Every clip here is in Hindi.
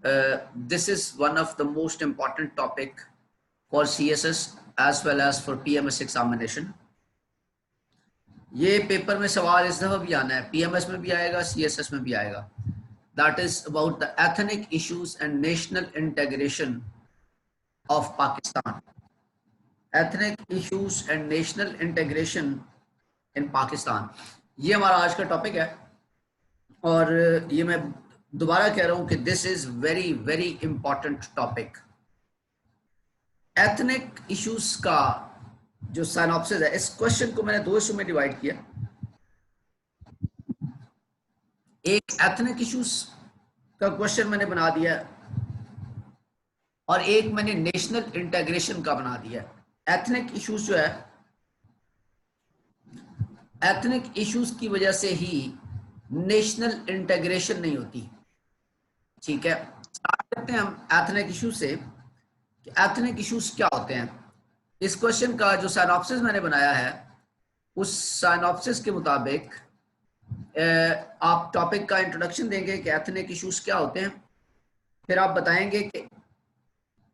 This is one of the most important topic for CSS as well as for PMS examination. ये पेपर में सवाल इस दफा भी आना है, PMS में भी आएगा, CSS में भी आएगा. That is about the ethnic issues and national integration of Pakistan. Ethnic issues and national integration in Pakistan. ये हमारा आज का टॉपिक है और ये मैं दोबारा कह रहा हूं कि this is very very important topic. Ethnic issues का जो साइनॉप्सिस है, इस क्वेश्चन को मैंने दो हिस्सों में डिवाइड किया. एक एथनिक इश्यूज का क्वेश्चन मैंने बना दिया और एक मैंने नेशनल इंटीग्रेशन का बना दिया. एथनिक इश्यूज जो है, एथनिक इश्यूज की वजह से ही नेशनल इंटीग्रेशन नहीं होती. ठीक है, स्टार्ट करते हैं हम एथनिक इश्यूज से कि एथनिक इश्यूज क्या होते हैं. इस क्वेश्चन का जो साइनॉप्सिस मैंने बनाया है, उस साइनॉप्सिस के मुताबिक आप टॉपिक का इंट्रोडक्शन देंगे कि एथनिक इश्यूज क्या होते हैं. फिर आप बताएंगे कि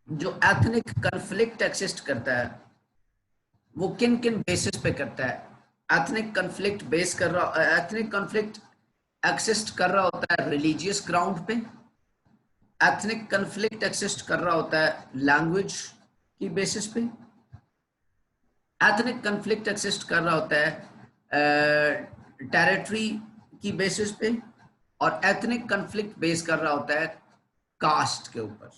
जो एथनिक कन्फ्लिक्ट एक्सिस्ट करता है वो किन किन बेसिस पे करता है. एथनिक कन्फ्लिक्ट बेस कर रहा, एथनिक कन्फ्लिक्ट एक्सिस्ट कर रहा होता है रिलीजियस ग्राउंड पे. एथनिक कन्फ्लिक्ट एक्सिस्ट कर रहा होता है लैंग्वेज की बेसिस पे. एथनिक कन्फ्लिक्ट एक्सिस्ट कर रहा होता है टेरिटरी की बेसिस पे. और एथनिक कन्फ्लिक्ट बेस कर रहा होता है कास्ट के ऊपर.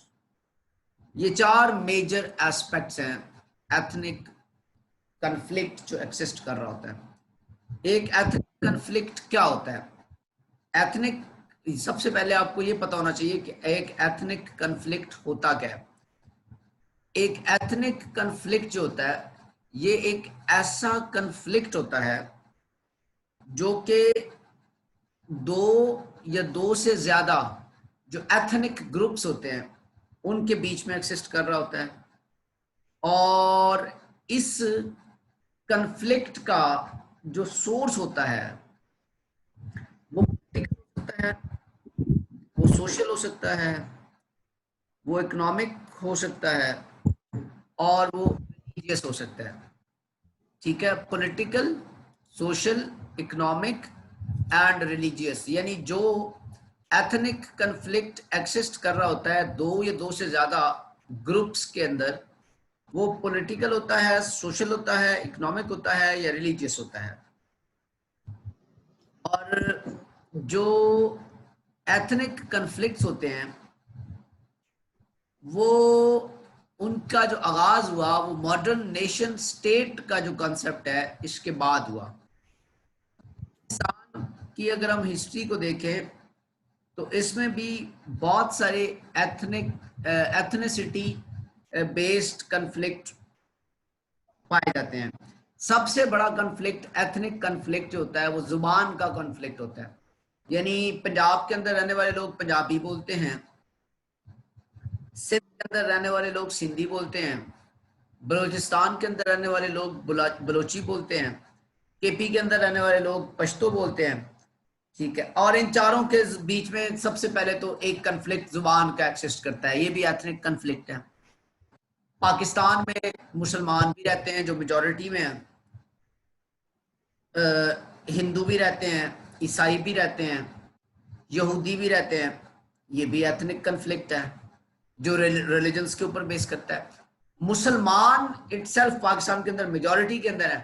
ये चार मेजर एस्पेक्ट्स हैं एथनिक कन्फ्लिक्ट जो एक्सिस्ट कर रहा होता है. एक एथनिक कन्फ्लिक्ट क्या होता है? एथनिक, सबसे पहले आपको ये पता होना चाहिए कि एक एथनिक कन्फ्लिक्ट होता क्या है. एक एथनिक कन्फ्लिक्ट जो होता है, ये एक ऐसा कन्फ्लिक्ट होता है जो कि दो या दो से ज्यादा जो एथनिक ग्रुप्स होते हैं उनके बीच में एक्सिस्ट कर रहा होता है. और इस कन्फ्लिक्ट का जो सोर्स होता है वो पॉलिटिकल होता है, वो सोशल हो सकता है, वो इकोनॉमिक हो सकता है और वो रिलीजियस हो सकता है. ठीक है, political, social, economic and religious. यानी जो एथनिक कन्फ्लिक्ट एक्सिस्ट कर रहा होता है दो या दो से ज्यादा ग्रुप्स के अंदर, वो पॉलिटिकल होता है, सोशल होता है, इकोनॉमिक होता है या रिलीजियस होता है. और जो एथनिक कन्फ्लिक्ट्स होते हैं वो, उनका जो आगाज हुआ वो मॉडर्न नेशन स्टेट का जो कॉन्सेप्ट है इसके बाद हुआ. पाकिस्तान की अगर हम हिस्ट्री को देखें तो इसमें भी बहुत सारे एथनिसिटी बेस्ड कन्फ्लिक्ट पाए जाते हैं. सबसे बड़ा कन्फ्लिक्ट, एथनिक कन्फ्लिक्ट जो होता है वो जुबान का कन्फ्लिक्ट होता है. यानी पंजाब के अंदर रहने वाले लोग पंजाबी बोलते हैं, सिंध के अंदर रहने वाले लोग सिंधी बोलते हैं, बलूचिस्तान के अंदर रहने वाले लोग बलोची बोलते हैं, केपी के अंदर रहने वाले लोग पश्तो बोलते हैं. ठीक है, और इन चारों के बीच में सबसे पहले तो एक कन्फ्लिक्ट जुबान का एक्सिस्ट करता है. ये भी एथनिक कन्फ्लिक्ट है. पाकिस्तान में मुसलमान भी रहते हैं जो मेजॉरिटी में हैं, हिंदू भी रहते हैं, ईसाई भी रहते हैं, यहूदी भी रहते हैं. ये भी एथनिक कन्फ्लिक्ट है जो रिलीजन्स के ऊपर बेस करता है. मुसलमान इटसेल्फ पाकिस्तान के अंदर मेजॉरिटी के अंदर है,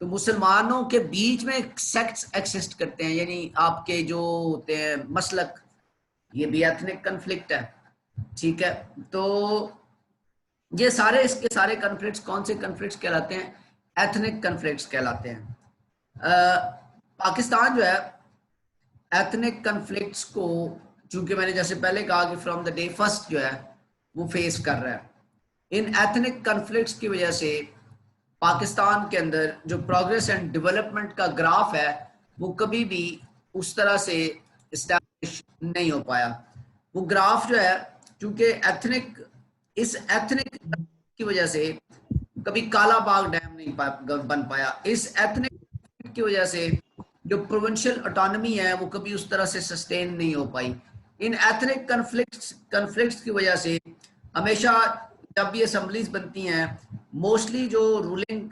तो मुसलमानों के बीच में सेक्ट्स एक्सिस्ट करते हैं, यानी आपके जो होते हैं मसलक, ये भी एथनिक कन्फ्लिक्ट है. ठीक है, तो ये सारे, इसके सारे कन्फ्लिक्ट्स कौन से कन्फ्लिक्ट्स कहलाते हैं? एथनिक कन्फ्लिक्ट्स कहलाते हैं. पाकिस्तान जो है एथनिक कन्फ्लिक्ट्स को, चूंकि मैंने जैसे पहले कहा कि फ्रॉम द डे फर्स्ट जो है वो फेस कर रहा है. इन एथनिक कन्फ्लिक्ट्स की वजह से पाकिस्तान के अंदर जो प्रोग्रेस एंड डेवलपमेंट का ग्राफ है वो कभी भी उस तरह से एस्टैब्लिश नहीं हो पाया. वो ग्राफ जो है, क्योंकि इस एथनिक की वजह से कभी काला बाग डैम नहीं बन पाया. इस एथनिक की वजह से जो प्रोविंशियल ऑटोनॉमी है वो कभी उस तरह से सस्टेन नहीं हो पाई. इन एथनिक कन्फ्लिक्ट्स की वजह से हमेशा जब भी असम्बलीज बनती हैं, मोस्टली जो रूलिंग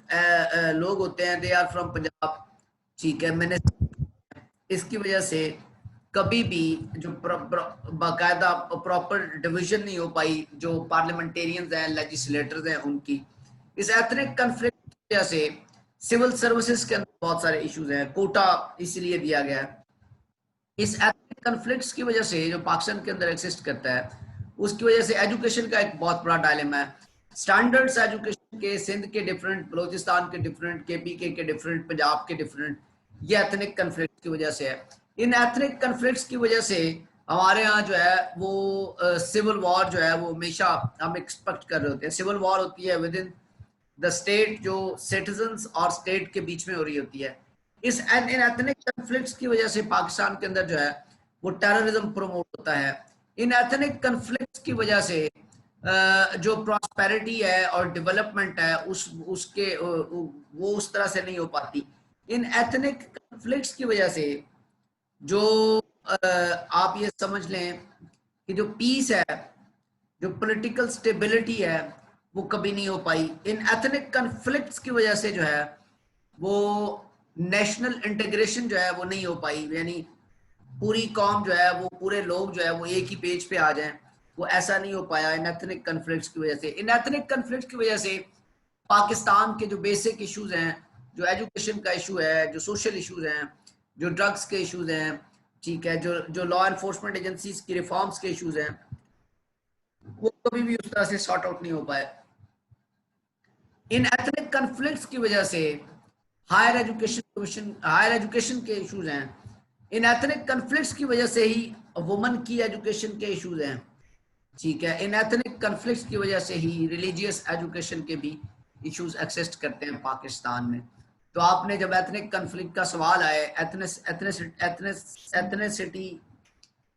लोग होते हैं, दे आर फ्रॉम पंजाब, ठीक है, मैंने इसकी वजह से कभी भी जो बाकायदा प्रॉपर डिवीजन नहीं हो पाई जो पार्लियामेंटेरियंस हैं, लेजिस्लेटर्स हैं उनकी। इस एथनिक कन्फ्लिक्ट की वजह से सिविल सर्विसेज के अंदर बहुत सारे इश्यूज हैं, कोटा इसलिए दिया गया है। इस एथनिक कन्फ्लिक्ट्स की वजह से जो पाकिस्तान के अंदर एग्जिस्ट करता है, उसकी वजह से एजुकेशन का एक बहुत बड़ा डायलेमा है। स्टैंडर्ड्स एजुकेशन के सिंध के डिफरेंट, बलोचिस्तान के डिफरेंट, केपीके के डिफरेंट, पंजाब के डिफरेंट, ये एथनिक कन्फ्लिक्ट की वजह से है। इन एथनिक कन्फ्लिक्ट्स की वजह से हमारे यहाँ जो है वो सिविल वॉर जो है वो हमेशा हम एक्सपेक्ट कर रहे होते हैं। सिविल वॉर होती है विद इन द स्टेट, जो सिटीजन्स और स्टेट के बीच में हो रही होती है। इस इन एथनिक कन्फ्लिक्ट्स की वजह से पाकिस्तान के अंदर जो है वो टेररिज्म प्रमोट होता है। इन एथनिक कन्फ्लिक्ट्स की वजह से जो प्रॉस्पेरिटी है और डेवलपमेंट है उसके वो उस तरह से नहीं हो पाती। इन एथनिक कन्फ्लिक्ट्स की वजह से जो आप ये समझ लें कि जो पीस है, जो पॉलिटिकल स्टेबिलिटी है, वो कभी नहीं हो पाई। इन एथनिक कन्फ्लिक्ट्स की वजह से जो है वो नेशनल इंटीग्रेशन जो है वो नहीं हो पाई, यानी पूरी कौम जो है वो, पूरे लोग जो है वो एक ही पेज पे आ जाएं, वो ऐसा नहीं हो पाया इन एथनिक कन्फ्लिक्ट्स की वजह से। इन एथनिक कन्फ्लिक्ट्स की वजह से पाकिस्तान के जो बेसिक इश्यूज हैं, जो एजुकेशन का इशू है, जो सोशल इश्यूज हैं, जो ड्रग्स के इश्यूज हैं, ठीक है, जो लॉ एनफोर्समेंट एजेंसीज की रिफॉर्म्स के इश्यूज हैं, वो कभी भी उस तरह से सॉर्ट आउट नहीं हो पाए। इन एथनिक कन्फ्लिक्ट्स की वजह से हायर एजुकेशन के इश्यूज हैं। इन एथनिक कन्फ्लिक्ट्स की वजह से ही वुमन की एजुकेशन के इश्यूज हैं, ठीक है। इन एथनिक कन्फ्लिक्ट्स की वजह से ही रिलीजियस एजुकेशन के भी इश्यूज एक्सिस्ट करते हैं पाकिस्तान में। तो आपने जब एथनिक कन्फ्लिक्ट का सवाल आए, एथनिसिटी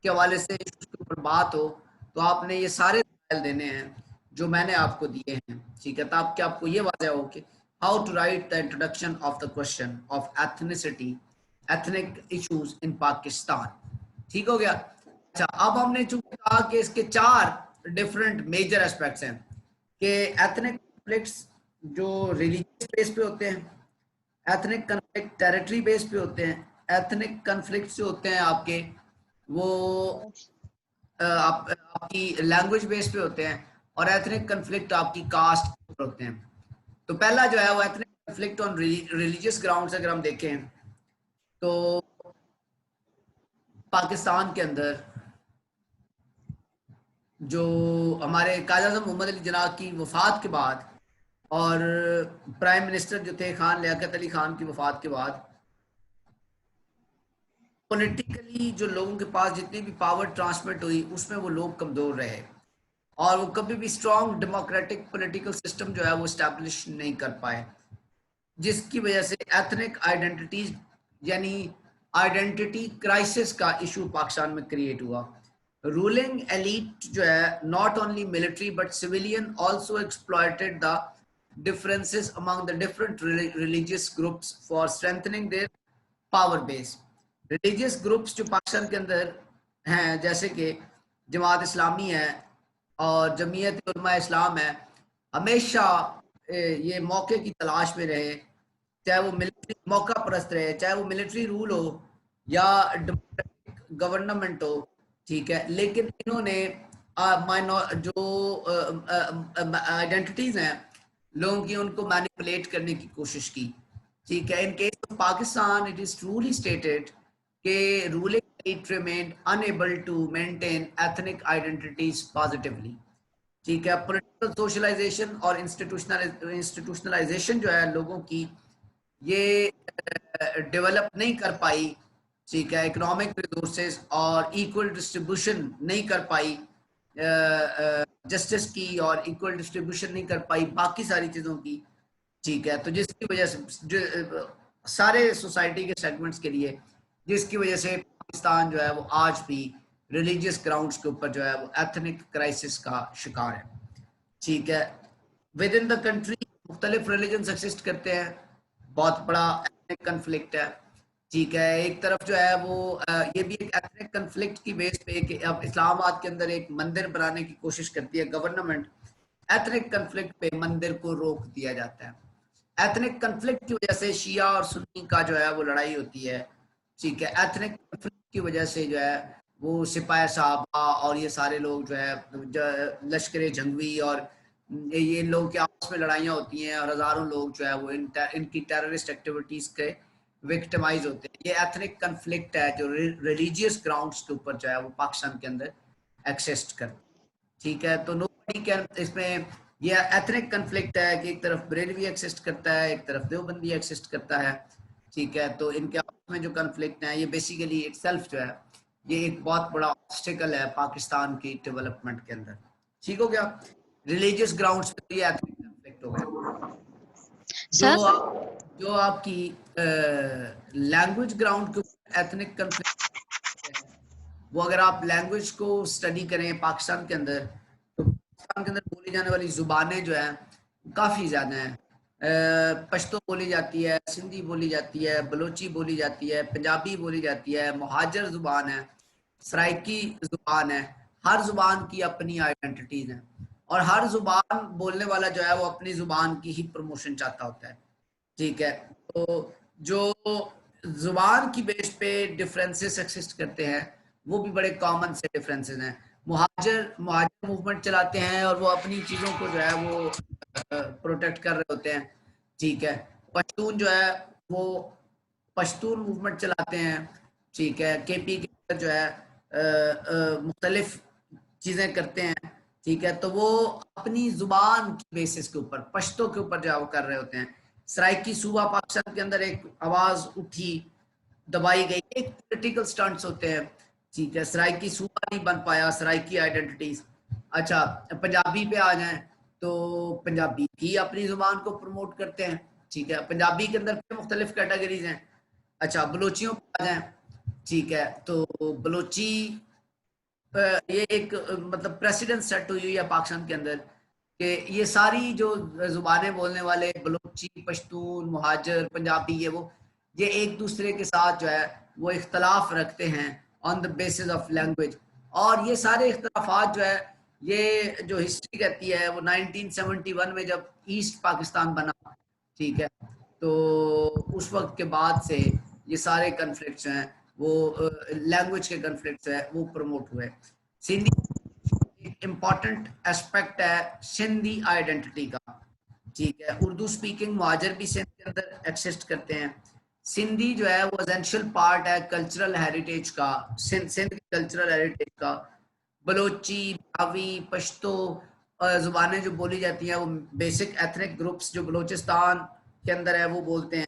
के हवाले से इश्यूज के ऊपर बात हो, तो आपने ये सारे दलाइल देने हैं जो मैंने आपको दिए हैं, ठीक है, ताकि आपको ये वाज़ह हो कि how to write the introduction of the question of ethnicity, ethnic issues in Pakistan. ठीक हो गया। अच्छा, अब हमने चूंकि कहा कि इसके 4 डिफरेंट मेजर एस्पेक्ट्स हैं कि एथनिक कन्फ्लिक्ट्स जो रिलीजियस बेस पे होते हैं, एथनिक कन्फ्लिक्ट टेरिटरी बेस पे होते हैं, एथनिक कन्फ्लिक्ट्स जो होते हैं आपके वो आपकी लैंग्वेज बेस पे होते हैं, और एथनिक कन्फ्लिक्ट आपकी कास्ट पर होते हैं। तो पहला जो है वो ethnic conflict on religious grounds अगर हम देखें तो पाकिस्तान के अंदर जो हमारे कायद आज़म मोहम्मद अली जिन्ना की वफात के बाद और प्राइम मिनिस्टर जो थे खान लियाकत अली खान की वफात के बाद, पॉलिटिकली जो लोगों के पास जितनी भी पावर ट्रांसमिट हुई उसमें वो लोग कमज़ोर रहे, और वो कभी भी स्ट्रॉन्ग डेमोक्रेटिक पॉलिटिकल सिस्टम जो है वो इस्टेब्लिश नहीं कर पाए, जिसकी वजह से एथनिक आइडेंटिटीज यानी आइडेंटिटी क्राइसिस का इशू पाकिस्तान में क्रिएट हुआ। रूलिंग एलीट जो है, not only military but civilian, also exploited the differences among the different religious groups for strengthening their power base. Religious groups जो पाकिस्तान के अंदर हैं, जैसे कि जमात इस्लामी है और जमीयत उलमा इस्लाम है, हमेशा ये मौके की तलाश में रहे, चाहे वो मिलिट्री मौका परस्त रहे, चाहे वो मिलिट्री रूल हो या डेमोक्रेटिक गवर्नमेंट हो, ठीक है। लेकिन इन्होंने जो आइडेंटिटीज हैं लोगों की, उनको मैनिपुलेट करने की कोशिश की, ठीक है। In case of Pakistan it is truly stated कि ruling elite remained unable to maintain ethnic identities positively, ठीक है। पॉलिटिकल सोशलाइजेशन और इंस्टीट्यूशनलाइजेशन जो है लोगों की, ये डेवलप नहीं कर पाई, ठीक है। इकोनॉमिक रिसोर्सेज और इक्वल डिस्ट्रीब्यूशन नहीं कर पाई जस्टिस की, और इक्वल डिस्ट्रीब्यूशन नहीं कर पाई बाकी सारी चीज़ों की, ठीक है। तो जिसकी वजह से सारे सोसाइटी के सेगमेंट्स के लिए, जिसकी वजह से पाकिस्तान जो है वो आज भी रिलीजियस ग्राउंड्स के ऊपर जो है वो एथनिक क्राइसिस का शिकार है, ठीक है। विद इन द कंट्री मुख्तलिफ रिलीजन एक्सिस्ट करते हैं, बहुत बड़ा एथनिक कन्फ्लिक्ट है, ठीक है। एक तरफ जो है वो ये भी एक एथनिक कन्फ्लिक्ट की बेस पे कि अब इस्लामाबाद के अंदर एक मंदिर बनाने की कोशिश करती है गवर्नमेंट, एथनिक कन्फ्लिक्ट पे मंदिर को रोक दिया जाता है। एथनिक कन्फ्लिक्ट की वजह से शिया और सुन्नी का जो है वो लड़ाई होती है। ठीक है। एथनिक कन्फ्लिक्ट की वजह से जो है वो सिपाही साहबा और ये सारे लोग जो है लश्कर जंगवी और ये लोग के आपस में लड़ाइयाँ होती हैं और हजारों लोग जो है वो इनकी टेररिस्ट एक्टिविटीज के विक्टिमाइज होते हैं। ये एथनिक कन्फ्लिक्ट है जो रिलीजियस ग्राउंड्स के ऊपर जो है वो पाकिस्तान के अंदर एक्सिस्ट करता है। ठीक है। तो नोबडी कैन इसमें ये एथनिक कन्फ्लिक्ट है कि एक तरफ बरेलवी एक्सिस्ट करता है, एक तरफ देवबंदी एक्सिस्ट करता है। ठीक है। तो इनके आपस में जो कन्फ्लिक्ट है ये बेसिकली इट सेल्फ जो है ये एक बहुत बड़ा ऑब्स्टिकल है पाकिस्तान की डेवलपमेंट के अंदर। ठीक हो गया। रिलीजियस ग्राउंड्स पे ये एथनिक कन्फ्लिक्ट हो गया। सर जो आपकी लैंग्वेज ग्राउंड के ऊपर एथनिक कन्फ्लिक्ट है, वो अगर आप लैंग्वेज को स्टडी करें पाकिस्तान के अंदर, तो पाकिस्तान के अंदर बोली जाने वाली जुबानें जो है काफ़ी ज़्यादा हैं। पश्तो बोली जाती है, सिंधी बोली जाती है, बलोची बोली जाती है, पंजाबी बोली जाती है, मुहाजर जुबान है, सराइकी जुबान है। हर जुबान की अपनी आइडेंटिटीज हैं और हर जुबान बोलने वाला जो है वो अपनी जुबान की ही प्रमोशन चाहता होता है। ठीक है। तो जो जुबान की बेस पे डिफरेंसेस एक्सिस्ट करते हैं वो भी बड़े कॉमन से डिफरेंसेस हैं। मुहाजिर मुहाजिर मूवमेंट चलाते हैं और वो अपनी चीज़ों को जो है वो प्रोटेक्ट कर रहे होते हैं। ठीक है। पश्तून जो है वो पश्तून मूवमेंट चलाते हैं। ठीक है। केपी के अंदर जो है मुख्तलिफ चीज़ें करते हैं। ठीक है। तो वो अपनी जुबान की बेसिस के ऊपर पश्तो के ऊपर जो है वो कर रहे होते हैं। सराइकी सूबा पाकिस्तान के अंदर एक आवाज उठी, दबाई गई, एक पॉलिटिकल स्टंट्स होते हैं। ठीक है। सराइकी सूबा नहीं बन पाया, सराइकी आइडेंटिटीज। अच्छा, पंजाबी पे आ जाएं तो पंजाबी भी अपनी जुबान को प्रमोट करते हैं। ठीक है। पंजाबी के अंदर मुख्तलिफ कैटेगरीज हैं। अच्छा, बलोचियों पे आ जाएं। ठीक है। तो बलोची ये एक मतलब प्रेसिडेंट सेट हुई हुई है पाकिस्तान के अंदर कि ये सारी जो जुबानें बोलने वाले बलोची, पश्तून, मुहाजिर, पंजाबी, ये एक दूसरे के साथ जो है वो इख्तलाफ रखते हैं on the basis of language. और ये सारे इख्तलाफात जो है ये जो हिस्ट्री कहती है वो 1971 में जब ईस्ट पाकिस्तान बना, ठीक है, तो उस वक्त के बाद से ये सारे कन्फ्लिक्ट्स हैं वो लैंग्वेज के कन्फ्लिक्ट्स है वो प्रमोट हुए। सिंधी एक इम्पॉर्टेंट एस्पेक्ट है सिंधी आइडेंटिटी का। ठीक है। उर्दू स्पीकिंग मुहाजिर भी सिंध के अंदर एक्सिस्ट करते हैं। सिंधी जो है वो एसेंशियल पार्ट है कल्चरल हेरिटेज का, सिंध के कल्चरल हेरिटेज का। बलोची, भावी, पश्तो जुबानें जो बोली जाती हैं वो बेसिक एथनिक ग्रुप्स जो बलोचिस्तान के अंदर है वो बोलते हैं।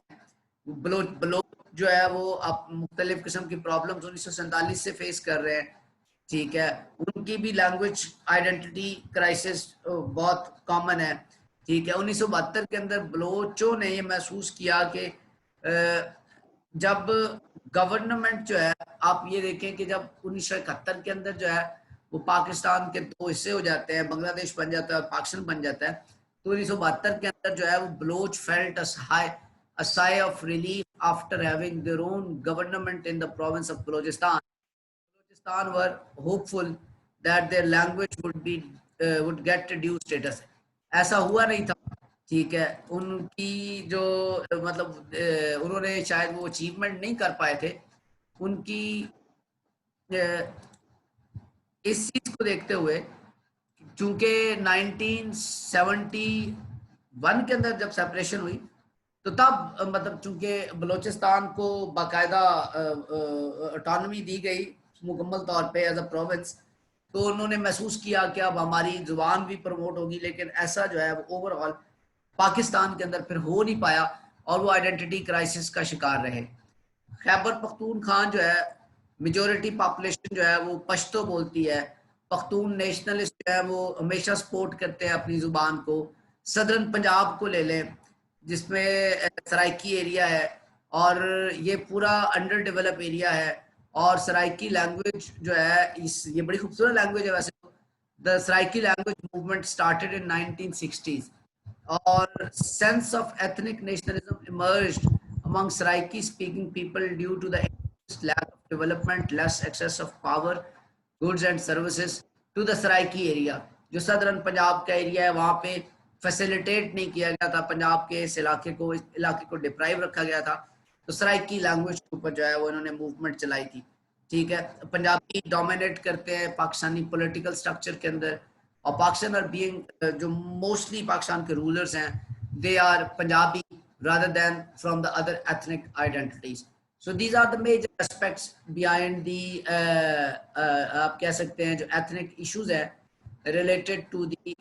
बलोच जो है वो अब मुख्तलिफ किस्म की प्रॉब्लम्स 1947 से फेस कर रहे हैं। ठीक है। उनकी भी लैंग्वेज आइडेंटिटी क्राइसिस बहुत कॉमन है। ठीक है। 1972 के अंदर बलोचों ने ये महसूस किया कि जब गवर्नमेंट जो है, आप ये देखें कि जब 1971 के अंदर जो है वो पाकिस्तान के दो हिस्से हो जाते हैं, बांग्लादेश बन जाता है और पाकिस्तान बन जाता है, तो 1972 के अंदर जो है वो Baloch felt a sigh of relief after having their own government in the province of Balochistan. Balochistan were hopeful that their language would get reduced status. ऐसा हुआ नहीं था। ठीक है। उनकी जो मतलब उन्होंने शायद वो अचीवमेंट नहीं कर पाए थे। उनकी इस चीज को देखते हुए, चूंकि 1971 के अंदर जब सेपरेशन हुई तो तब मतलब चूंकि बलोचिस्तान को बाकायदा ऑटोनॉमी दी गई मुकम्मल तौर पे एज अ प्रोविंस, तो उन्होंने महसूस किया कि अब हमारी जुबान भी प्रमोट होगी, लेकिन ऐसा जो है वो ओवरऑल पाकिस्तान के अंदर फिर हो नहीं पाया और वो आइडेंटिटी क्राइसिस का शिकार रहे। खैबर पख्तूनख्वा जो है मेजोरिटी पॉपुलेशन जो है वो पश्तो बोलती है। पख्तून नेशनलिस्ट जो है वो हमेशा सपोर्ट करते हैं अपनी जुबान को। सदर्न पंजाब को ले लें जिसमें सराइकी एरिया है और ये पूरा अंडर डेवलप एरिया है और सराइकी लैंग्वेज जो है ये बड़ी खूबसूरत लैंग्वेज है वैसे। The Saraiki language movement started in 1960s और sense of ethnic nationalism emerged among Saraiki speaking people due to the lack of development, less access of power, goods and services to the Saraiki area. जो सदरन पंजाब का एरिया है वहाँ पे फैसिलिटेट नहीं किया गया था, पंजाब के इस इलाके को डिप्राइव रखा गया था, तो सराइकी लैंग्वेज के ऊपर जो है वो इन्होंने मूवमेंट चलाई थी। ठीक है, पंजाबी डोमिनेट करते हैं पाकिस्तानी पॉलिटिकल स्ट्रक्चर के अंदर, और पाकिस्तान आर बीइंग जो मोस्टली पाकिस्तान के रूलर्स हैं they are Punjabi rather than from the other ethnic identities. So these are the major aspects behind the आप कह सकते हैं जो ethnic issues है related to the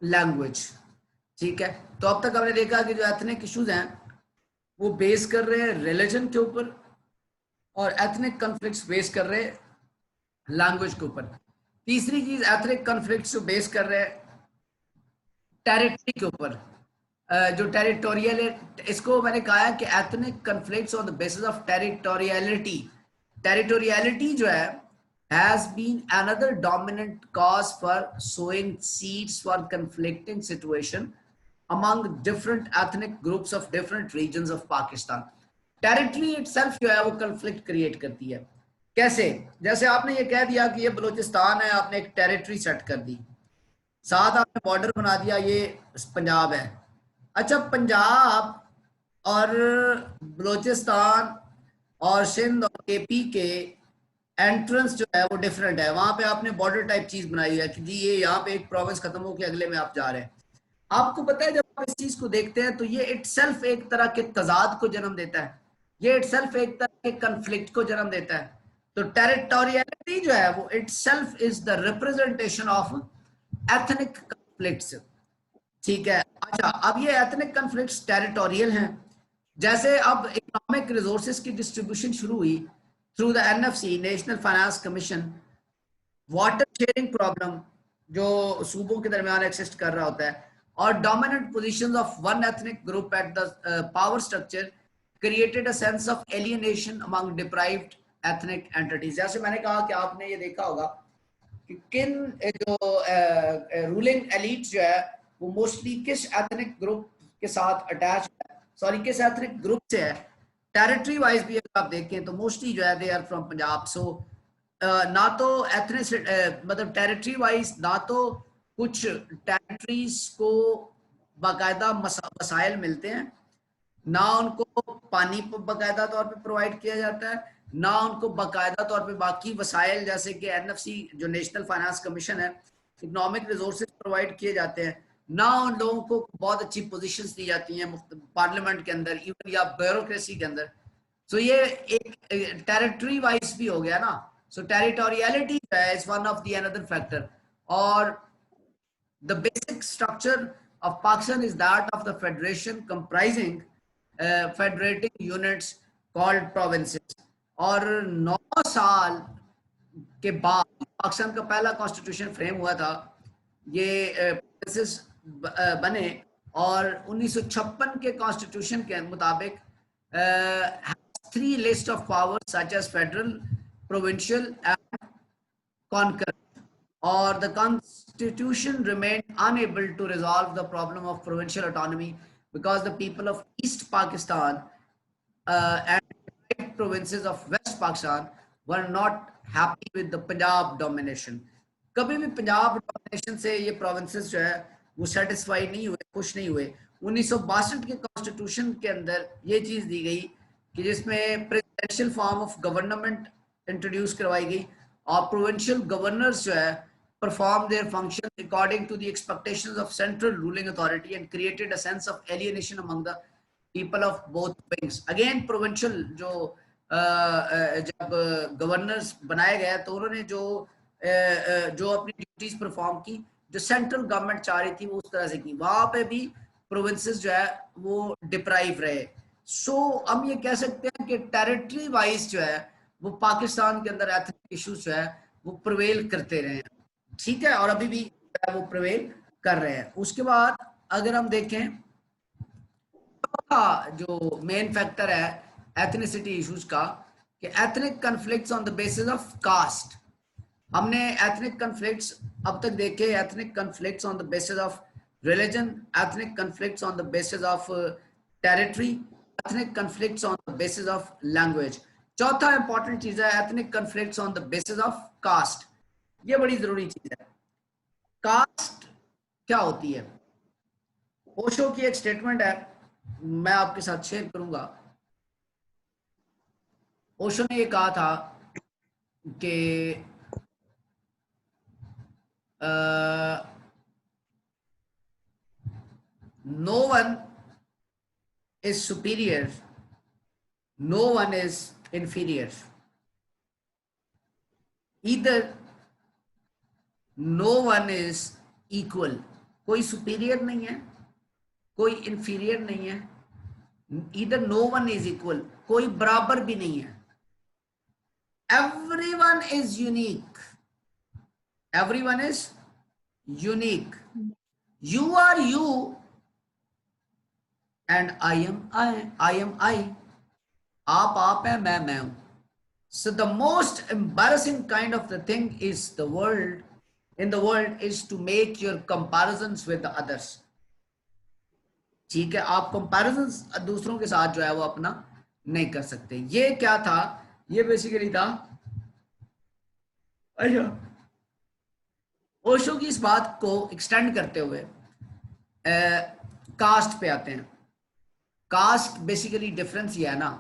language। ठीक है, तो अब तक हमने देखा कि जो ethnic issues हैं वो बेस कर रहे हैं रिलीजन के ऊपर, और ethnic conflicts बेस कर रहे हैं लैंग्वेज के ऊपर। तीसरी चीज ethnic conflicts जो बेस कर रहे हैं टेरिटरी के ऊपर, जो टेरिटोरियल है, इसको मैंने कहा है कि ethnic conflicts on the basis of territoriality. Territoriality जो है has been another dominant cause for sowing seeds for conflicting situation among different ethnic groups of different regions of Pakistan. Territory itself जो है वो कंफ्लिक्ट क्रिएट करती है। कैसे? जैसे आपने ये कह दिया कि ये बलूचिस्तान है, आपने एक टेरिटरी सेट कर दी, साथ आपने बॉर्डर बना दिया ये पंजाब है। अच्छा, पंजाब और बलूचिस्तान और सिंध और केपी के एंट्रेंस जो है वो डिफरेंट है, वहां पे आपने बॉर्डर टाइप चीज बनाई है कि जी ये यहाँ पे एक प्रोविंस खत्म हो के अगले में आप जा रहे हैं। आपको पता है जब आप इस चीज को देखते हैं तो ये इटसेल्फ एक तरह के तजाद को जन्म देता है, ये इटसेल्फ एक तरह के कंफ्लिक्ट को जन्म देता है। तो टेरिटोरियलिटी जो है वो itself is the representation of ethnic conflicts. ठीक है, अच्छा अब ये एथनिक कंफ्लिक्ट्स टेरिटोरियल हैं। जैसे अब इकोनॉमिक रिसोर्सेज की डिस्ट्रीब्यूशन शुरू हुई through the NFC, national finance commission, water sharing problem जो सूबों के दरमियान एक्सिस्ट कर रहा होता है, और dominant positions of one ethnic group at the power structure created a sense of alienation among deprived ethnic entities. जैसे मैंने कहा कि आपने ये देखा होगा कि किन जो रूलिंग एलिट जो है वो मोस्टली किस एथनिक ग्रुप के साथ अटैच है, सॉरी किस एथनिक ग्रुप से है। टेरिटरी वाइज भी अगर आप देखें तो मोस्टली जो है दे आर फ्रॉम पंजाब। सो ना तो एथनिक मतलब टेरिटरी वाइज ना तो कुछ टेरिटरीज को बाकायदा वसाइल मिलते हैं, ना उनको पानी बाकायदा तौर पे प्रोवाइड किया जाता है, ना उनको बाकायदा तौर पे बाकी वसाइल जैसे कि एनएफसी जो नेशनल फाइनेंस कमीशन है इकोनॉमिक रिसोर्सेज प्रोवाइड किए जाते हैं, ना उन लोगों को बहुत अच्छी पोजीशंस दी जाती हैं पार्लियामेंट के अंदर इवन या ब्यूरोक्रेसी के अंदर। सो ये एक टेरिटरी वाइज भी हो गया ना। So territoriality is one of the another factor. और the basic structure of Pakistan is that of the federation comprising federating units called provinces. और 9 साल के बाद पाकिस्तान का पहला कॉन्स्टिट्यूशन फ्रेम हुआ था, ये प्रोविंसेस बने, और 1956 के कॉन्स्टिट्यूशन के मुताबिक 3 list of powers such as federal, provincial and concur, और the constitution remained unable to resolve the problem of provincial autonomy because the people of East Pakistan and provinces of West Pakistan were not happy with the Punjab domination। कभी भी पंजाब डोमिनेशन से ये प्रोविंसेस जो है वो सेटिस्फाई नहीं हुए, खुश नहीं हुए। 1962 के कॉन्स्टिट्यूशन के अंदर ये चीज दी गई कि जिसमें presidential form of government introduce करवाई गई, और प्रोविंशियल गवर्नर्स जो है perform their functions according to the expectations of central ruling authority and created a sense of alienation among the people of both wings। Again provincial जो जब गवर्नर्स बनाए गए तो उन्होंने जो अपनी ड्यूटीज परफॉर्म की जो सेंट्रल गवर्नमेंट चाह रही थी वो उस तरह से की, वहां पे भी प्रोविंसेस जो है वो डिप्राइव रहे। सो हम ये कह सकते हैं कि टेरिटरी वाइज जो है वो पाकिस्तान के अंदर एथनिक इश्यूज जो है वो प्रिवेल करते रहे हैं। ठीक है, और अभी भी वो प्रिवेल कर रहे हैं। उसके बाद अगर हम देखें जो मेन फैक्टर है एथनिसिटी इश्यूज का कि ethnic conflicts on the basis of caste. हमने एथनिक कन्फ्लिक्ट्स अब तक देखे, ethnic conflicts on the basis of religion, ethnic conflicts on the basis of territory, ethnic conflicts on the basis of language. चौथा इंपॉर्टेंट चीज है ethnic conflicts on the basis of caste. ये बड़ी जरूरी चीज है। कास्ट क्या होती है? ओशो की एक स्टेटमेंट है, मैं आपके साथ शेयर करूंगा। ओशो ने ये कहा था कि no one is superior, no one is inferior, either no one is equal. कोई सुपीरियर नहीं है, कोई इंफीरियर नहीं है, इधर नो वन इज इक्वल, कोई बराबर भी नहीं है। Everyone is unique, everyone is unique. You are you and I am I am I. आप है, मैं हूं। So the most embarrassing kind of the thing is the world in the world is to make your comparisons with the others। ठीक है, आप कंपैरिजंस दूसरों के साथ जो है वो अपना नहीं कर सकते। ये क्या था? ये बेसिकली था अच्छा ओशो की इस बात को एक्सटेंड करते हुए कास्ट पे आते हैं। कास्ट बेसिकली डिफरेंस ये है ना,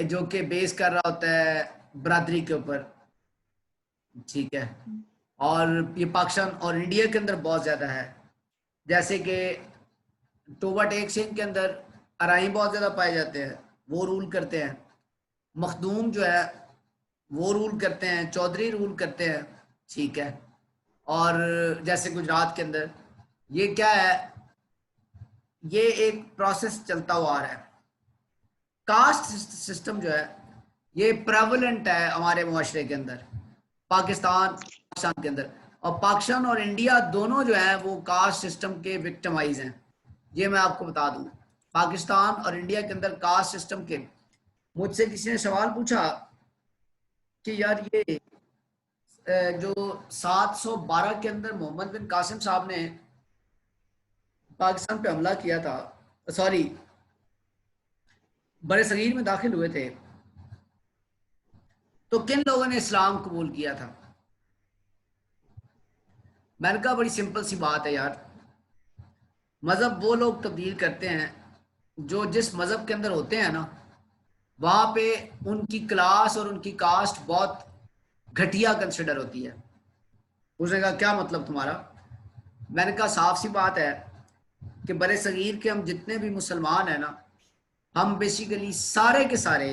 जो कि बेस कर रहा होता है बरादरी के ऊपर, ठीक है। और ये पाकिस्तान और इंडिया के अंदर बहुत ज्यादा है। जैसे कि टोबा टेक सिंह के अंदर अराई बहुत ज्यादा पाए जाते हैं, वो रूल करते हैं। मखदूम जो है वो रूल करते हैं, चौधरी रूल करते हैं, ठीक है। और जैसे गुजरात के अंदर ये क्या है, ये एक प्रोसेस चलता हुआ आ रहा है। कास्ट सिस्टम जो है ये प्रेवलेंट है हमारे मुआशरे के अंदर, पाकिस्तान के अंदर। और पाकिस्तान और इंडिया दोनों जो है वो कास्ट सिस्टम के विक्टिमाइज हैं। ये मैं आपको बता दूं, पाकिस्तान और इंडिया के अंदर कास्ट सिस्टम के। मुझसे किसी ने सवाल पूछा कि यार ये जो 712 के अंदर मोहम्मद बिन कासिम साहब ने पाकिस्तान पे हमला किया था, सॉरी बड़े सगीर में दाखिल हुए थे, तो किन लोगों ने इस्लाम कबूल किया था? मैंने कहा बड़ी सिंपल सी बात है यार, मजहब वो लोग तब्दील करते हैं जो जिस मजहब के अंदर होते हैं ना, वहां पे उनकी क्लास और उनकी कास्ट बहुत घटिया कंसिडर होती है। उसने कहा क्या मतलब तुम्हारा? मैंने कहा साफ सी बात है कि बड़े सगीर के हम जितने भी मुसलमान हैं ना, हम बेसिकली सारे के सारे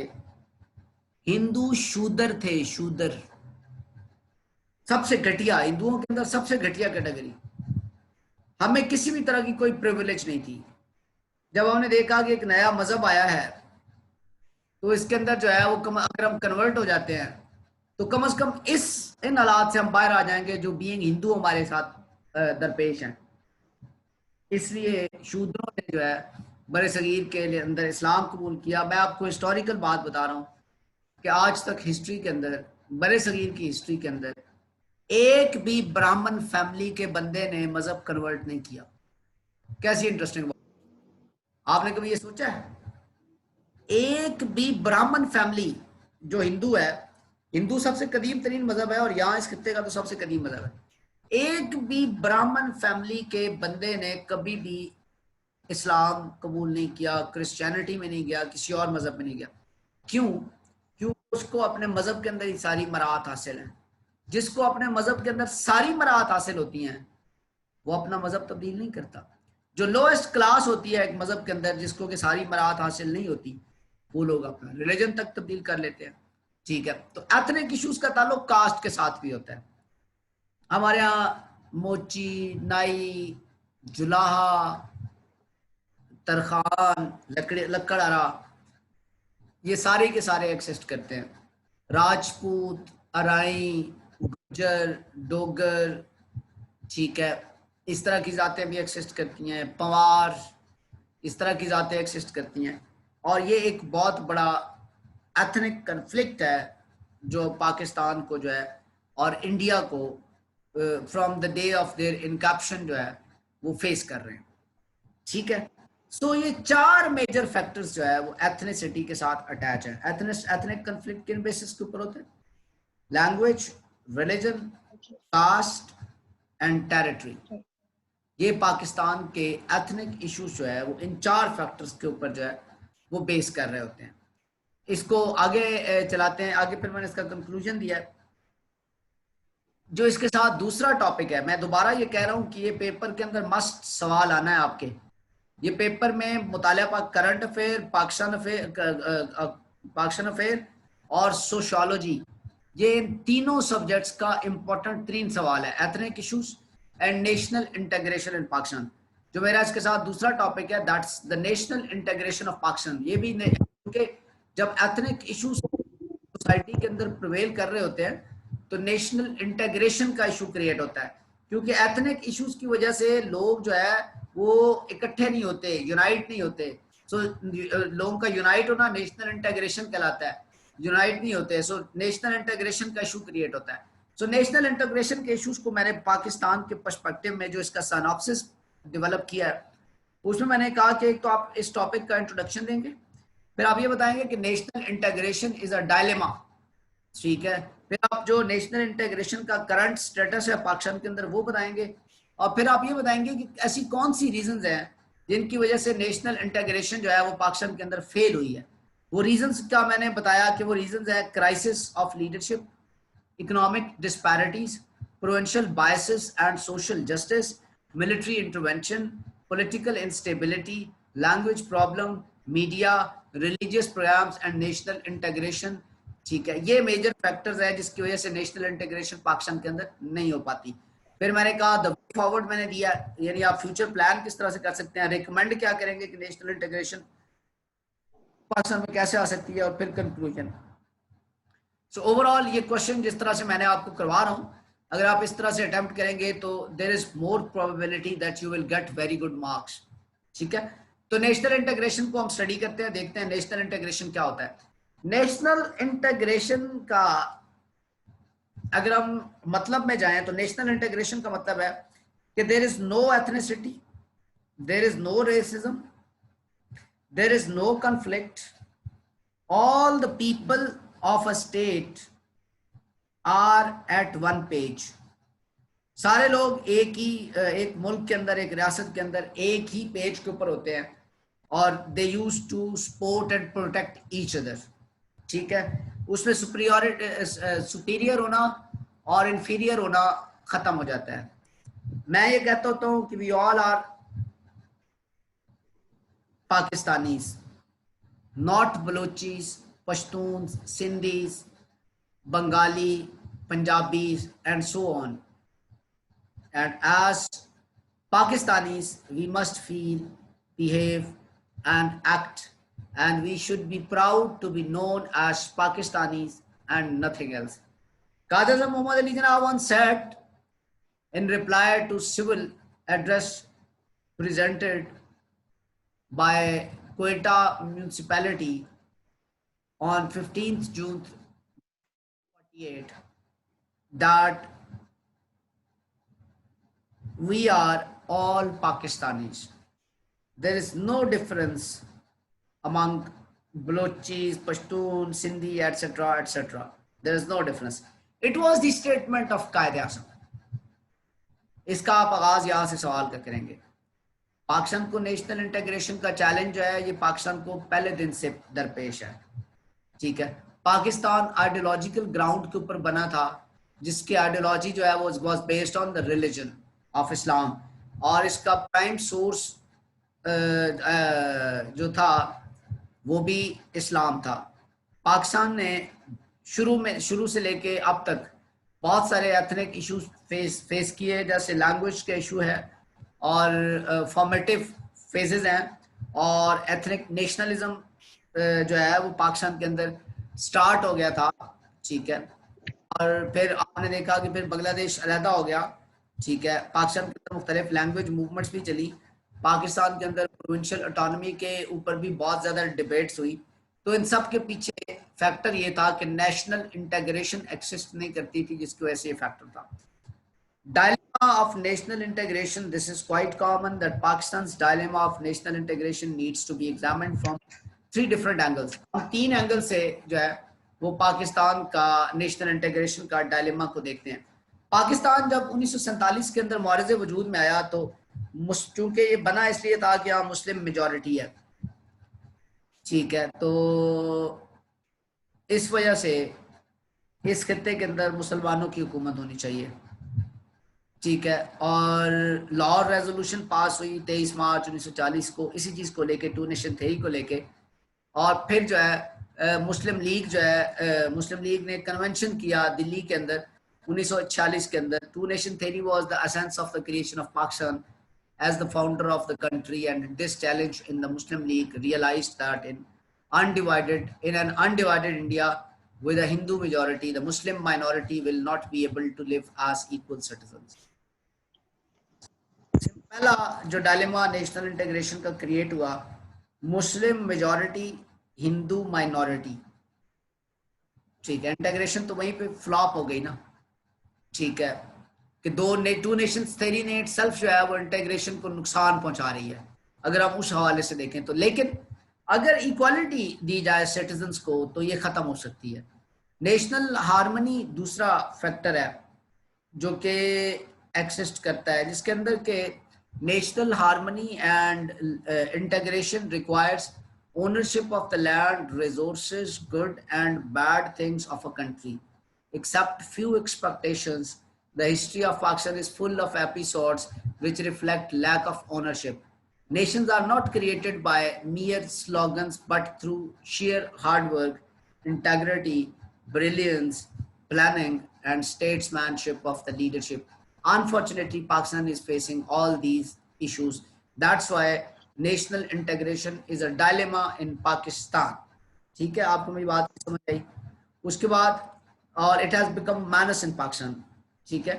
हिंदू शूदर थे, शूदर सबसे घटिया, हिंदुओं के अंदर सबसे घटिया कैटेगरी। हमें किसी भी तरह की कोई प्रिविलेज नहीं थी। जब हमने देखा कि एक नया मजहब आया है तो इसके अंदर जो है वो अगर हम कन्वर्ट हो जाते हैं तो कम से कम इन हालात से हम बाहर आ जाएंगे जो बीइंग हिंदू हमारे साथ दरपेश हैं। इसलिए शूद्रों ने जो है बड़े सगीर के लिए अंदर इस्लाम कबूल किया। मैं आपको हिस्टोरिकल बात बता रहा हूँ कि आज तक हिस्ट्री के अंदर, बड़े सगीर की हिस्ट्री के अंदर, एक भी ब्राह्मण फैमिली के बंदे ने मजहब कन्वर्ट नहीं किया। कैसी इंटरेस्टिंग बात, आपने कभी ये सोचा है? एक भी ब्राह्मण फैमिली जो हिंदू है, हिंदू सबसे कदीम तरीन मजहब है और यहाँ इस खित्ते का तो सबसे कदीम मजहब है, एक भी ब्राह्मण फैमिली के बंदे ने कभी भी इस्लाम कबूल नहीं किया, क्रिश्चियनिटी में नहीं गया, किसी और मजहब में नहीं गया। क्यों? क्यों? उसको अपने मजहब के अंदर ही सारी मराहत हासिल है। जिसको अपने मजहब के अंदर सारी मराहत हासिल होती हैं वो अपना मजहब तब्दील नहीं करता। जो लोएस्ट क्लास होती है एक मजहब के अंदर, जिसको कि सारी मराहत हासिल नहीं होती, वो लोग अपना रिलीजन तक तब्दील कर लेते हैं, ठीक है। तो एथनिक इश्यूज का ताल्लुक कास्ट के साथ भी होता है। हमारे यहाँ मोची, नाई, जुलाहा, तरखान, लकड़ारा, ये सारे के सारे एक्सिस्ट करते हैं। राजपूत, अराई, गुज्जर, डोगर, ठीक है, इस तरह की जातें भी एक्सिस्ट करती हैं। पंवार, इस तरह की जातें एक्सिस्ट करती हैं। और ये एक बहुत बड़ा एथनिक कन्फ्लिक्ट है जो पाकिस्तान को जो है और इंडिया को from the day of their inception जो है वो फेस कर रहे हैं, ठीक है। सो ये चार मेजर फैक्टर्स जो है वो एथनिसिटी के साथ अटैच है। एथनिक कंफ्लिक्ट किन बेसिस के ऊपर होते हैं? Language, religion, caste and territory. ये पाकिस्तान के एथनिक इश्यूज जो है वो इन चार फैक्टर्स के ऊपर जो है वो बेस कर रहे होते हैं। इसको आगे चलाते हैं आगे, फिर मैंने इसका कंक्लूजन दिया है। जो इसके साथ दूसरा टॉपिक है, मैं दोबारा ये कह रहा हूं कि ये पेपर के अंदर मस्ट सवाल आना है आपके। ये पेपर में मुताला करंट अफेयर, पाकिस्तान अफेयर और सोशियोलॉजी, ये तीनों सब्जेक्ट्स का इंपॉर्टेंट 3 सवाल है। Ethnic issues and national integration in Pakistan. जो मेरा इसके साथ दूसरा टॉपिक है, that's the national integration of Pakistan. ये भी क्योंकि जब एथनिक इश्यूज सोसाइटी के अंदर प्रिवेल कर रहे होते हैं तो नेशनल इंटीग्रेशन का इशू क्रिएट होता है, क्योंकि एथनिक इश्यूज की वजह से लोग जो है वो इकट्ठे नहीं होते, यूनाइट नहीं होते। सो लोगों का यूनाइट होना नेशनल इंटीग्रेशन कहलाता है। यूनाइट नहीं होते, सो नेशनल इंटीग्रेशन का इशू क्रिएट होता है। सो नेशनल इंटीग्रेशन के इश्यूज को मैंने पाकिस्तान के पर्सपेक्टिव में जो इसका सिनॉप्सिस डेवलप किया है, उसमें मैंने कहा कि एक तो आप इस टॉपिक का इंट्रोडक्शन देंगे, फिर आप ये बताएंगे कि national integration is a dilemma, ठीक है। फिर आप जो नेशनल इंटीग्रेशन का करंट स्टेटस है पाकिस्तान के अंदर वो बताएंगे, और फिर आप ये बताएंगे कि ऐसी कौन सी रीजंस हैं जिनकी वजह से नेशनल इंटीग्रेशन जो है वो पाकिस्तान के अंदर फेल हुई है। वो रीजंस का मैंने बताया कि वो रीजंस है crisis of leadership, economic disparities, provincial biases and social justice, military intervention, political instability, language problem, media, religious programs and national integration, ठीक है। ये मेजर फैक्टर्स है जिसकी वजह से नेशनल इंटीग्रेशन पाकिस्तान के अंदर नहीं हो पाती। फिर मैंने कहा द वे फॉरवर्ड मैंने दिया, यानी आप फ्यूचर प्लान किस तरह से कर सकते हैं, रिकमेंड क्या करेंगे कि नेशनल इंटीग्रेशन पाकिस्तान में कैसे आ सकती है, और फिर कंक्लूजन। सो ओवरऑल ये क्वेश्चन जिस तरह से मैंने आपको करवा रहा हूं, अगर आप इस तरह से अटेम्प्ट करेंगे तो there is more probability that you will get very good marks, ठीक है। तो नेशनल इंटीग्रेशन को हम स्टडी करते हैं, देखते हैं नेशनल इंटीग्रेशन क्या होता है। नेशनल इंटीग्रेशन का अगर हम मतलब में जाएं तो नेशनल इंटीग्रेशन का मतलब है कि there is no ethnicity, there is no racism, there is no conflict, all the people of a state are at one page. सारे लोग एक मुल्क के अंदर, एक रियासत के अंदर एक ही पेज के ऊपर होते हैं, और they used to support and protect each other, ठीक है। उसमें सुपीरियर होना और इंफीरियर होना खत्म हो जाता है। मैं ये कहता होता हूँ कि we all are Pakistanis, not Balochis, Pashtuns, Sindhis, Bengali, Punjabis and so on. And as Pakistanis, we must feel, behave, and act, and we should be proud to be known as Pakistanis and nothing else. Qazi Azam Muhammad Ali Jinnah once said in reply to civil address presented by Quetta municipality on 15th June 1948 that we are all Pakistanis. There is no difference among Balochis, Pashtun, Sindhi, etc., etc. There is no difference. It was the statement of Quaid-e-Azam. इसका आप आगाज यहाँ से सवाल कर करेंगे। पाकिस्तान को नेशनल इंटीग्रेशन का चैलेंज जो है ये पाकिस्तान को पहले दिन से दरपेश है, ठीक है। पाकिस्तान आइडियोलॉजिकल ग्राउंड के ऊपर बना था, जिसकी आइडियोलॉजी जो है वो was based on the religion of Islam, और इसका प्राइम सोर्स जो था वो भी इस्लाम था। पाकिस्तान ने शुरू से लेके अब तक बहुत सारे एथनिक इश्यूज फेस किए, जैसे लैंग्वेज के इशू है और फॉर्मेटिव फेजेस हैं, और एथनिक नेशनलिज्म जो है वो पाकिस्तान के अंदर स्टार्ट हो गया था, ठीक है। और फिर आपने देखा कि फिर बांग्लादेश अलहदा हो गया, ठीक है। पाकिस्तान के अंदर मुख्तलिफ लैंग्वेज मूवमेंट्स भी चली, पाकिस्तान के अंदर प्रोविंशियल ऑटोनॉमी के ऊपर भी बहुत ज़्यादा डिबेट्स हुई। तो इन सब के पीछे फैक्टर ये था कि नेशनल इंटीग्रेशन एक्सिस्ट नहीं करती थी, जिसकी वजह से ये फैक्टर था। Dilemma of national integration, this is quite common that Pakistan's dilemma of national integration needs to be examined from 3 different angles. हम 3 एंगल से जो है वो पाकिस्तान का नेशनल इंटीग्रेशन का डायलेमा को देखते हैं। पाकिस्तान जब 1947 के अंदर मुआरज़े वजूद में आया तो चूंकि ये बना इसलिए था कि यहाँ मुस्लिम मेजॉरिटी है, ठीक है, तो इस वजह से इस खत्ते के अंदर मुसलमानों की हुकूमत होनी चाहिए, ठीक है। और लाहौर रेजोल्यूशन पास हुई 23 मार्च 1940 को इसी चीज़ को लेके, टू नेशन थ्योरी को लेके। और फिर जो है मुस्लिम लीग जो है मुस्लिम लीग ने कन्वेंशन किया दिल्ली के अंदर 1946 के अंदर। Two nation theory was the essence of the creation of Pakistan as the founder of the country, and this challenge in the Muslim League realized that in an undivided India with a Hindu majority, the Muslim minority will not be able to live as equal citizens. पहला जो डायलेमा नेशनल इंटीग्रेशन का क्रिएट हुआ, मुस्लिम मेजॉरिटी हिंदू माइनॉरिटी, ठीक है, इंटीग्रेशन तो वहीं पे फ्लॉप हो गई ना, ठीक है, कि टू नेशंस थ्योरी ने इटसेल्फ जो है वो इंटीग्रेशन को नुकसान पहुंचा रही है अगर आप उस हवाले से देखें तो। लेकिन अगर इक्वालिटी दी जाए सिटीजन्स को तो ये खत्म हो सकती है। नेशनल हार्मनी दूसरा फैक्टर है जो कि एक्सिस्ट करता है, जिसके अंदर के national harmony and integration requires ownership of the land, resources, good and bad things of a country. Except few expectations, the history of Pakistan is full of episodes which reflect lack of ownership. Nations are not created by mere slogans but through sheer hard work, integrity, brilliance, planning and statesmanship of the leadership. Unfortunately, Pakistan is facing all these issues. That's why national integration is a dilemma in Pakistan, ठीक है, आपको मेरी बात समझ आई। उसके बाद और इट हैज बिकम मैनस इन पाकिस्तान, ठीक है।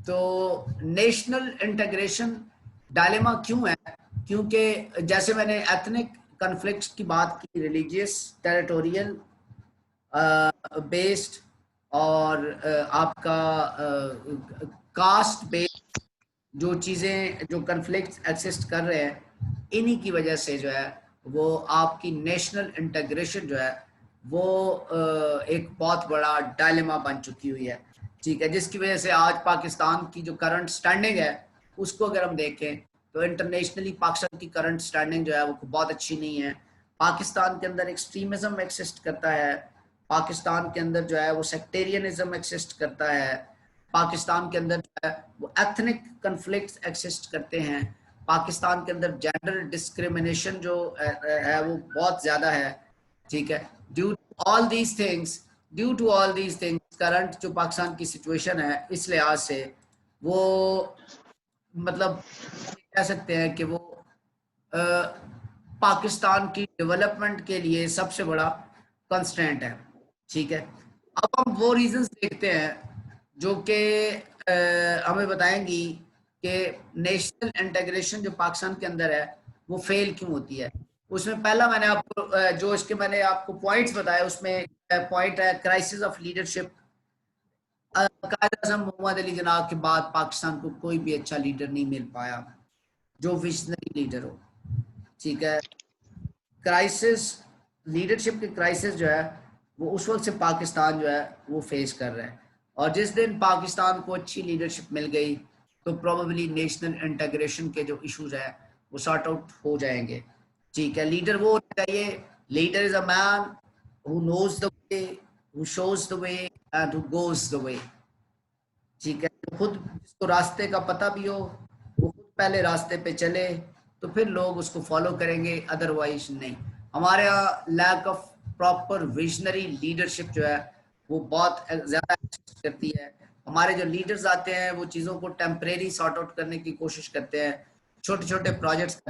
तो नेशनल इंटीग्रेशन डायलेमा क्यों है? क्योंकि जैसे मैंने एथनिक कॉन्फ्लिक्ट्स की बात की, रिलीजियस, टेरिटोरियल बेस्ड और आपका कास्ट बेस्ड जो चीज़ें, जो कॉन्फ्लिक्ट्स एग्जिस्ट कर रहे हैं, इन्हीं की वजह से जो है वो आपकी नेशनल इंटीग्रेशन जो है वो एक बहुत बड़ा डायलेमा बन चुकी हुई है, ठीक है, जिसकी वजह से आज पाकिस्तान की जो करंट स्टैंडिंग है उसको अगर हम देखें तो इंटरनेशनली पाकिस्तान की करंट स्टैंडिंग जो है वो बहुत अच्छी नहीं है। पाकिस्तान के अंदर एक्सट्रीमिज्म एक्सिस्ट करता है, पाकिस्तान के अंदर जो है वो सेक्टेरियनिज्म एक्सिस्ट करता है, पाकिस्तान के अंदर जो है वो एथनिक कन्फ्लिक्ट्स एक्सिस्ट करते हैं, पाकिस्तान के अंदर जेंडर डिस्क्रिमिनेशन जो है वो बहुत ज्यादा है, ठीक है। Due to all these things current जो पाकिस्तान की सिचुएशन है, इस लिहाज से वो मतलब कह सकते हैं कि वो पाकिस्तान की डेवलपमेंट के लिए सबसे बड़ा कंस्ट्रेंट है, ठीक है। अब हम वो रीजंस देखते हैं जो कि हमें बताएंगी कि नेशनल इंटीग्रेशन जो पाकिस्तान के अंदर है वो फेल क्यों होती है। उसमें पहला मैंने आपको मैंने आपको पॉइंट्स बताए, उसमें पॉइंट है क्राइसिस ऑफ लीडरशिप। कायद आज़म मोहम्मद अली जिन्ना के बाद पाकिस्तान को कोई भी अच्छा लीडर नहीं मिल पाया जो विजनरी लीडर हो, ठीक है। क्राइसिस, लीडरशिप की क्राइसिस जो है वो उस वक्त से पाकिस्तान जो है वो फेस कर रहा है, और जिस दिन पाकिस्तान को अच्छी लीडरशिप मिल गई तो प्रोबेबली नेशनल इंटीग्रेशन के जो इश्यूज है वो सॉर्ट आउट हो जाएंगे, ठीक है। लीडर वो होना चाहिए, leader is a man who knows the way, who shows the way and who goes the way, ठीक है। तो खुद जिसको रास्ते का पता भी हो, वो खुद पहले रास्ते पे चले तो फिर लोग उसको फॉलो करेंगे, अदरवाइज नहीं। हमारे यहाँ lack of proper visionary leadership जो है वो बहुत ज्यादा करती है। हमारे जो लीडर्स आते हैं वो चीज़ों को टेम्परेरी सॉर्ट आउट करने की कोशिश करते हैं, छोटे छोटे प्रोजेक्ट्स,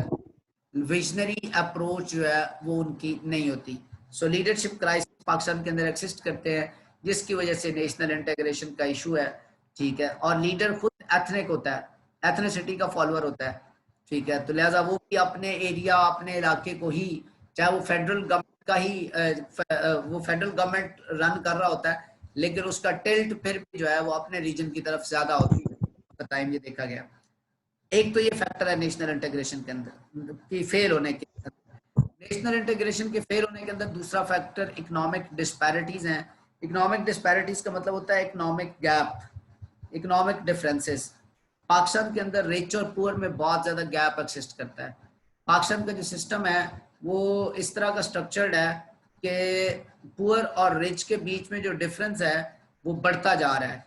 विजनरी अप्रोच जो है वो उनकी नहीं होती। सो लीडरशिप क्राइसिस पाकिस्तान के अंदर एक्सिस्ट करते हैं, जिसकी वजह से नेशनल इंटीग्रेशन का इशू है, ठीक है। और लीडर खुद एथनिक होता है, एथनिसिटी का फॉलोअर होता है, ठीक है। तो लिहाजा वो भी अपने एरिया, अपने इलाके को ही, चाहे वो फेडरल गवर्नमेंट का ही वो फेडरल गवर्नमेंट रन कर रहा होता है, लेकिन उसका टिल्ट फिर भी जो है वो अपने रीजन की तरफ ज्यादा होती है, टाइम ये देखा गया। एक तो ये फैक्टर है नेशनल इंटीग्रेशन के अंदर कि फेल होने के, नेशनल इंटीग्रेशन के फेल होने के अंदर दूसरा फैक्टर इकोनॉमिक डिस्पैरिटीज हैं। इकोनॉमिक डिस्पैरिटीज का मतलब होता है economic gap, economic differences. Pakistan के अंदर रिच और पुअर में बहुत ज्यादा गैप एक्सिस्ट करता है। पाकिस्तान का जो सिस्टम है वो इस तरह का स्ट्रक्चर्ड है कि पुअर और रिच के बीच में जो डिफरेंस है वो बढ़ता जा रहा है।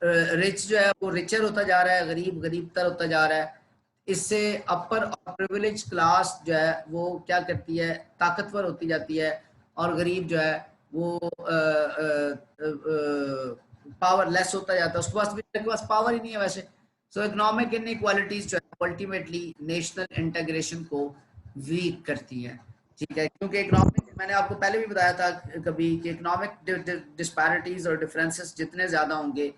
रिच जो है वो रिचर होता जा रहा है, गरीब गरीबतर होता जा रहा है। इससे अपर और प्रिविलेज क्लास जो है वो क्या करती है, ताकतवर होती जाती है, और गरीब जो है वो पावरलेस होता जाता है, उसके पास पावर ही नहीं है वैसे। सो इकोनॉमिक इनइक्वालिटीज जो है अल्टीमेटली नेशनल इंटीग्रेशन को वीक करती है। ठीक है, क्योंकि इकोनॉमिक, मैंने आपको पहले भी बताया था कभी कि इकोनॉमिक डिस्पैरिटीज और डिफरेंसेस जितने ज्यादा होंगे,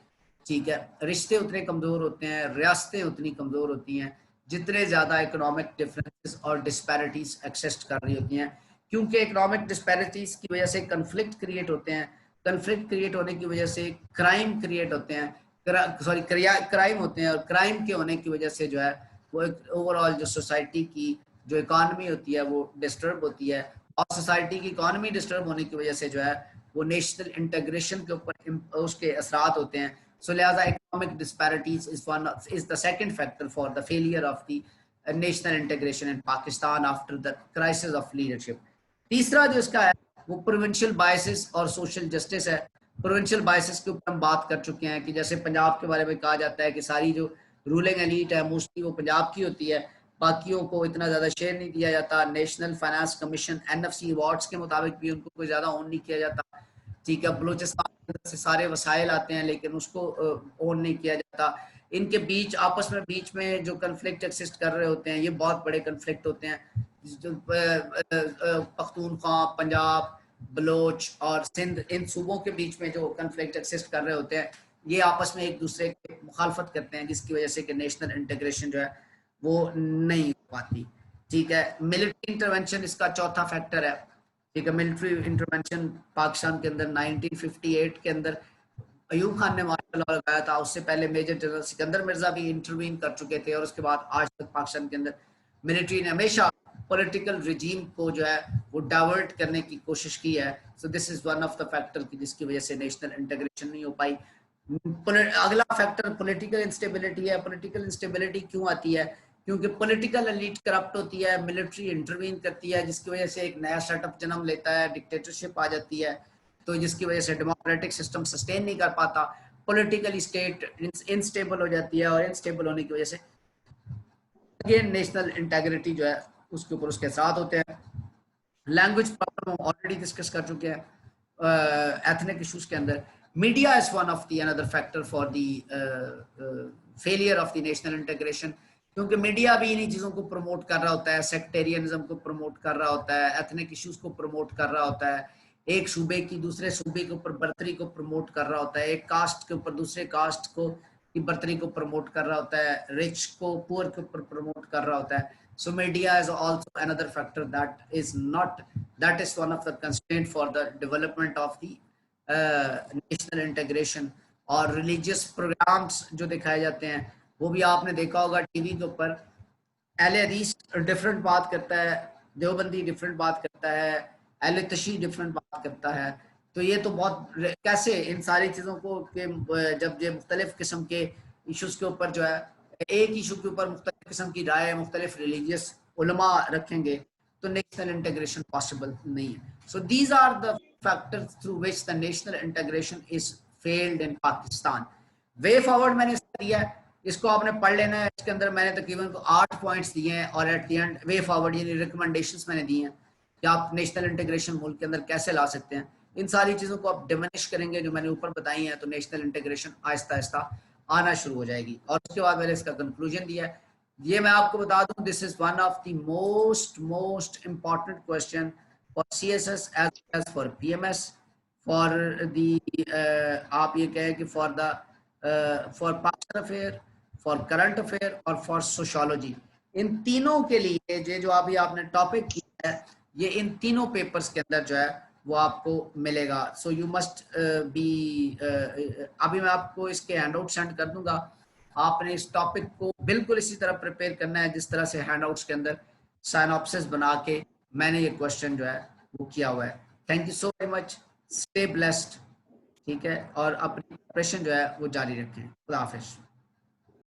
ठीक है, रिश्ते उतने कमजोर होते हैं, रियासतें उतनी कमजोर होती हैं जितने ज्यादा इकोनॉमिक डिफरेंसेस और डिस्पैरिटीज एक्सिस्ट कर रही होती हैं। क्योंकि इकोनॉमिक डिस्पैरिटीज की वजह से कन्फ्लिक्ट क्रिएट होते हैं, कन्फ्लिक्ट क्रिएट होने की वजह से क्राइम क्रिएट होते हैं, क्राइम होते हैं, और क्राइम के होने की वजह से जो है वो ओवरऑल जो सोसाइटी की जो इकॉनमी होती है वो डिस्टर्ब होती है, और सोसाइटी की इकॉनमी डिस्टर्ब होने की वजह से जो है वो नेशनल इंटीग्रेशन के ऊपर उसके असरात होते हैं। सो लिहाजा economic disparities is the second factor for the failure of the national integration in Pakistan after the crisis of leadership. तीसरा जो इसका है वो प्रोविंशियल बायसेस और सोशल जस्टिस है। प्रोविंशियल बायसेस के ऊपर हम बात कर चुके हैं कि जैसे पंजाब के बारे में कहा जाता है कि सारी जो रूलिंग एलीट है मोस्टली वो पंजाब की होती है, बाकियों को इतना ज्यादा शेयर नहीं दिया जाता। National finance commission NFC awards के मुताबिक भी उनको कोई ज्यादा ओन नहीं किया जाता। ठीक है, बलूचिस्तान से सारे वसाइल आते हैं लेकिन उसको ओन नहीं किया जाता। इनके बीच आपस में बीच में जो कन्फ्लिक्ट एक्सिस्ट कर रहे होते हैं ये बहुत बड़े कन्फ्लिक्ट होते हैं। जो पख्तूनख्वा, पंजाब, बलोच और सिंध, इन सूबों के बीच में जो कन्फ्लिक्ट एक्सिस्ट कर रहे होते हैं ये आपस में एक दूसरे की मुखालफत करते हैं, जिसकी वजह से कि नेशनल इंटीग्रेशन जो है वो नहीं हो पाती। ठीक है, मिलिट्री इंटरवेंशन इसका चौथा फैक्टर है। ठीक है, मिलिट्री इंटरवेंशन पाकिस्तान के अंदर 1958 के अंदर अयूब खान ने मार्शल लॉ लगाया था। उससे पहले मेजर जनरल सिकंदर मिर्जा भी इंटरवीन कर चुके थे, और उसके बाद आज तक पाकिस्तान के अंदर मिलिट्री ने हमेशा पॉलिटिकल रिजीम को जो है वो डाइवर्ट करने की कोशिश की है। So this is one of the factor की जिसकी वजह से नेशनल इंटीग्रेशन नहीं हो पाई। अगला फैक्टर पॉलिटिकल इंस्टेबिलिटी है। पॉलिटिकल इंस्टेबिलिटी क्यों आती है? क्योंकि पॉलिटिकल एलीट करप्ट होती है, मिलिट्री इंटरवीन करती है, जिसकी वजह से एक नया सेटअप जन्म लेता है, डिक्टेटरशिप आ जाती है, तो जिसकी वजह से डेमोक्रेटिक सिस्टम सस्टेन नहीं कर पाता, पॉलिटिकल स्टेट इनस्टेबल हो जाती है, और इनस्टेबल होने की वजह से अगेन नेशनल इंटीग्रिटी जो है उसके ऊपर उसके साथ होते हैं। लैंग्वेज प्रॉब्लम हम ऑलरेडी डिस्कस कर चुके हैं एथनिक इश्यूज के अंदर। Media is one of the another factor for the failure of the national integration, क्योंकि मीडिया भी इन्हीं चीज़ों को प्रमोट कर रहा होता है, सेक्टेरियनिज्म को प्रमोट कर रहा होता है, एथनिक इश्यूज को प्रमोट कर रहा होता है, एक सूबे की दूसरे सूबे के ऊपर बर्तरी को प्रमोट कर रहा होता है, एक कास्ट के ऊपर दूसरे कास्ट को की बर्तरी को प्रमोट कर रहा होता है, रिच को पुअर के ऊपर प्रमोट कर रहा होता है। So media is also another factor that is one of the constraint for the development of the national integration। और religious programs जो दिखाए जाते हैं वो भी आपने देखा होगा टीवी के ऊपर। अहले हदीस डिफरेंट बात करता है, देवबंदी डिफरेंट बात करता है, अहले तशी डिफरेंट बात करता है। तो ये तो बहुत कैसे इन सारी चीज़ों को जब ये मुख्तलिफ किस्म के इश्यूज के ऊपर जो है एक इशू के ऊपर मुख्तलिफ किस्म की राय मुख्तलिफ रिलीजियस उलमा रखेंगे तो नेशनल इंटीग्रेशन पॉसिबल नहीं है। So these are the factors through which the national integration is failed in Pakistan. Way forward मैंने दिया है, इसको आपने पढ़ लेना है। इसके अंदर मैंने तकरीबन 8 पॉइंट्स दिए हैं, और at the end way forward यानी रिकमेंडेशंस मैंने दी हैं कि आप नेशनल इंटीग्रेशन मुल्क के अंदर कैसे ला सकते हैं। इन सारी चीज़ों को आप डिमिनिश करेंगे जो मैंने ऊपर बताई हैं, तो नेशनल इंटीग्रेशन आहिस्ता आहिस्ता आना शुरू हो जाएगी। और उसके बाद मैंने इसका कंक्लूजन दिया है। ये मैं आपको बता दूं, this is one of the most important question for CSS as for PMS for the आप ये कहें कि for Pakistan affair, for current affair और फॉर सोशियोलॉजी। इन तीनों के लिए ये जो अभी आपने टॉपिक किया है ये इन तीनों पेपर्स के अंदर जो है वो आपको मिलेगा। सो यू मस्ट बी अभी मैं आपको इसके हैंडआउट सेंड कर दूंगा आपने इस टॉपिक को बिल्कुल इसी तरह प्रिपेयर करना है जिस तरह से हैंडआउट्स के अंदर साइनॉप्सिस बना के मैंने ये क्वेश्चन जो है वो किया हुआ है। Thank you so very much, stay blessed, ठीक है, और अपनी प्रिपरेशन जो है वो जारी रखें। खुदा हाफिज।